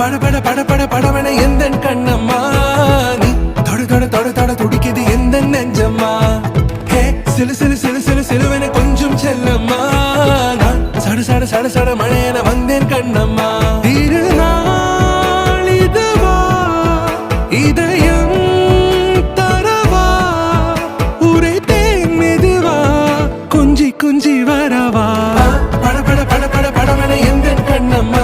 பட பட பட பட படவன எந்த கண்ணம்மா நீ தொட தொட தொட தொட துடிக்குது எந்த நெஞ்சம்மா ஹே சிலு சிலு சிலு சிலு சிலுவன கொஞ்சம் செல்லம்மா நான் சட சட சட சட மழையன வந்தேன் கண்ணம்மா திருநாள் இதுவா இதயம் தரவா உரைத்தேன் மெதுவா கொஞ்சி கொஞ்சி வரவா பட பட பட பட படவன எந்த கண்ணம்மா